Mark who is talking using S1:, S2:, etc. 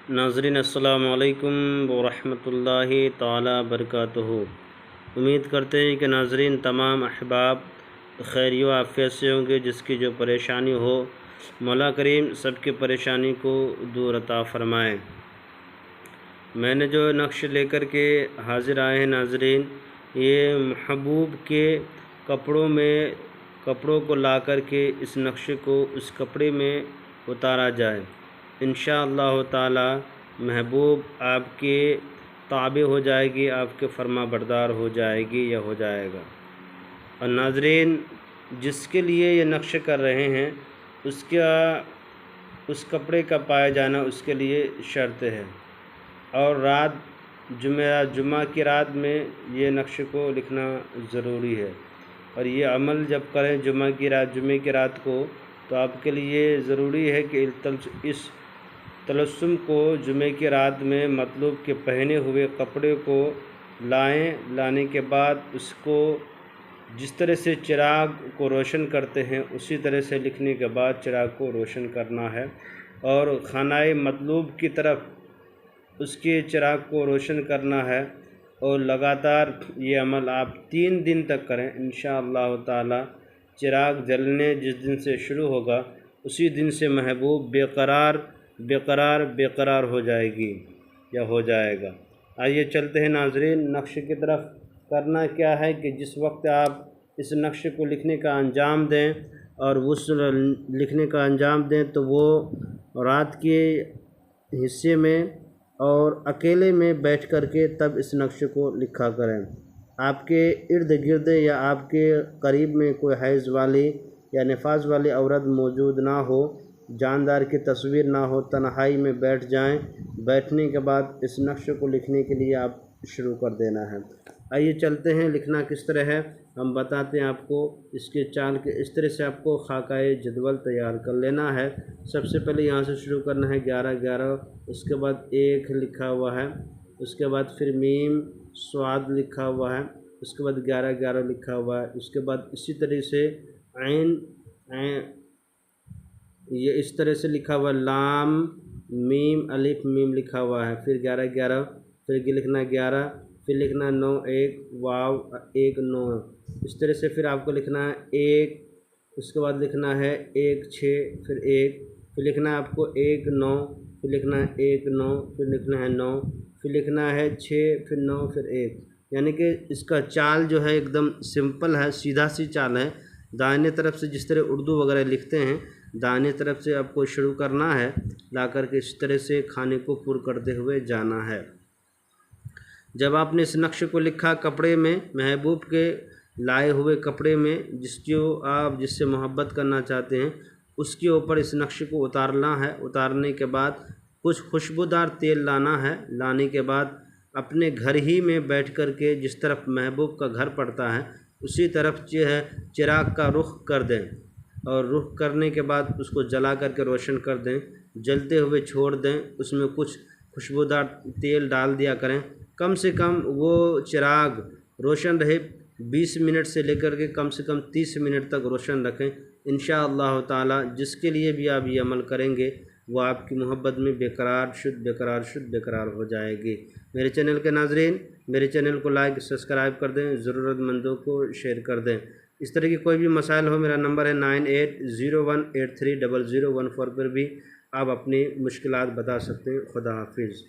S1: ناظرین السلام علیکم ورحمۃ اللہ تعالی وبرکاتہ۔ امید کرتے ہیں کہ ناظرین تمام احباب خیر و عافیت سے ہوں گے۔ جس کی جو پریشانی ہو مولا کریم سب کی پریشانی کو دور عطا فرمائے۔ میں نے جو نقش لے کر کے حاضر آئے ہیں ناظرین، یہ محبوب کے کپڑوں کو لا کر کے اس نقشے کو اس کپڑے میں اتارا جائے۔ انشاءاللہ تعالی محبوب آپ کے تابع ہو جائے گی، آپ کے فرما بردار ہو جائے گی یا ہو جائے گا۔ اور ناظرین جس کے لیے یہ نقش کر رہے ہیں اس کپڑے کا پایا جانا اس کے لیے شرط ہے، اور جمعہ کی رات میں یہ نقش کو لکھنا ضروری ہے۔ اور یہ عمل جب کریں جمعہ کی رات کو، تو آپ کے لیے ضروری ہے کہ اس طلسم کو جمعہ کی رات میں مطلوب کے پہنے ہوئے کپڑے کو لانے کے بعد اس کو جس طرح سے چراغ کو روشن کرتے ہیں اسی طرح سے لکھنے کے بعد چراغ کو روشن کرنا ہے، اور خانہ مطلوب کی طرف اس کے چراغ کو روشن کرنا ہے۔ اور لگاتار یہ عمل آپ 3 دن تک کریں۔ انشاءاللہ تعالی چراغ جلنے جس دن سے شروع ہوگا اسی دن سے محبوب بے قرار ہو جائے گی یا ہو جائے گا۔ آئیے چلتے ہیں ناظرین نقش کی طرف۔ کرنا کیا ہے کہ جس وقت آپ اس نقش کو لکھنے کا انجام دیں اور لکھنے کا انجام دیں تو وہ رات کے حصے میں اور اکیلے میں بیٹھ کر کے تب اس نقش کو لکھا کریں۔ آپ کے ارد گرد یا آپ کے قریب میں کوئی حیض والی یا نفاس والی عورت موجود نہ ہو، جاندار کی تصویر نہ ہو، تنہائی میں بیٹھ جائیں۔ بیٹھنے کے بعد اس نقش کو لکھنے کے لیے آپ شروع کر دینا ہے۔ آئیے چلتے ہیں لکھنا کس طرح ہے ہم بتاتے ہیں آپ کو۔ اس کے چال کے اس طرح سے آپ کو خاکہ جدول تیار کر لینا ہے۔ سب سے پہلے یہاں سے شروع کرنا ہے 11 اس کے بعد 1 لکھا ہوا ہے، اس کے بعد پھر میم صاد لکھا ہوا ہے، اس کے بعد 11 لکھا ہوا ہے، اس کے بعد اسی طرح سے عین یہ اس طرح سے لکھا ہوا، لام میم الف میم لکھا ہوا ہے، پھر 11 پھر لکھنا 11، پھر لکھنا 9 1 واو 1 9، اس طرح سے پھر آپ کو لکھنا ہے 1، اس کے بعد لکھنا ہے 1 6 پھر 1، پھر لکھنا ہے آپ کو 1 9، پھر لکھنا ہے 1 9، پھر لکھنا ہے 9، پھر لکھنا ہے 6 پھر 9 پھر 1۔ یعنی کہ اس کا چال جو ہے ایک دم سمپل ہے، سیدھا سی چال ہے۔ دائیں طرف سے جس طرح اردو وغیرہ لکھتے ہیں دائیں طرف سے آپ کو شروع کرنا ہے، لا کر کے اس طرح سے کھانے کو پر کرتے ہوئے جانا ہے۔ جب آپ نے اس نقش کو لکھا کپڑے میں، محبوب کے لائے ہوئے کپڑے میں جس سے محبت کرنا چاہتے ہیں اس کے اوپر اس نقش کو اتارنا ہے۔ اتارنے کے بعد کچھ خوشبودار تیل لانا ہے۔ لانے کے بعد اپنے گھر ہی میں بیٹھ کر کے جس طرف محبوب کا گھر پڑتا ہے اسی طرف چراغ کا رخ کر دیں، اور رخ کرنے کے بعد اس کو جلا کر کے روشن کر دیں، جلتے ہوئے چھوڑ دیں۔ اس میں کچھ خوشبودار تیل ڈال دیا کریں، کم سے کم وہ چراغ روشن رہے 20 منٹ سے لے کر کے کم سے کم 30 منٹ تک روشن رکھیں۔ انشاءاللہ تعالی جس کے لیے بھی آپ یہ عمل کریں گے وہ آپ کی محبت میں بے قرار ہو جائے گی۔ میرے چینل کے ناظرین میرے چینل کو لائک سبسکرائب کر دیں، ضرورت مندوں کو شیئر کر دیں۔ اس طرح کی کوئی بھی مسائل ہو میرا نمبر ہے 9801830014 پر بھی آپ اپنی مشکلات بتا سکتے ہیں۔ خدا حافظ۔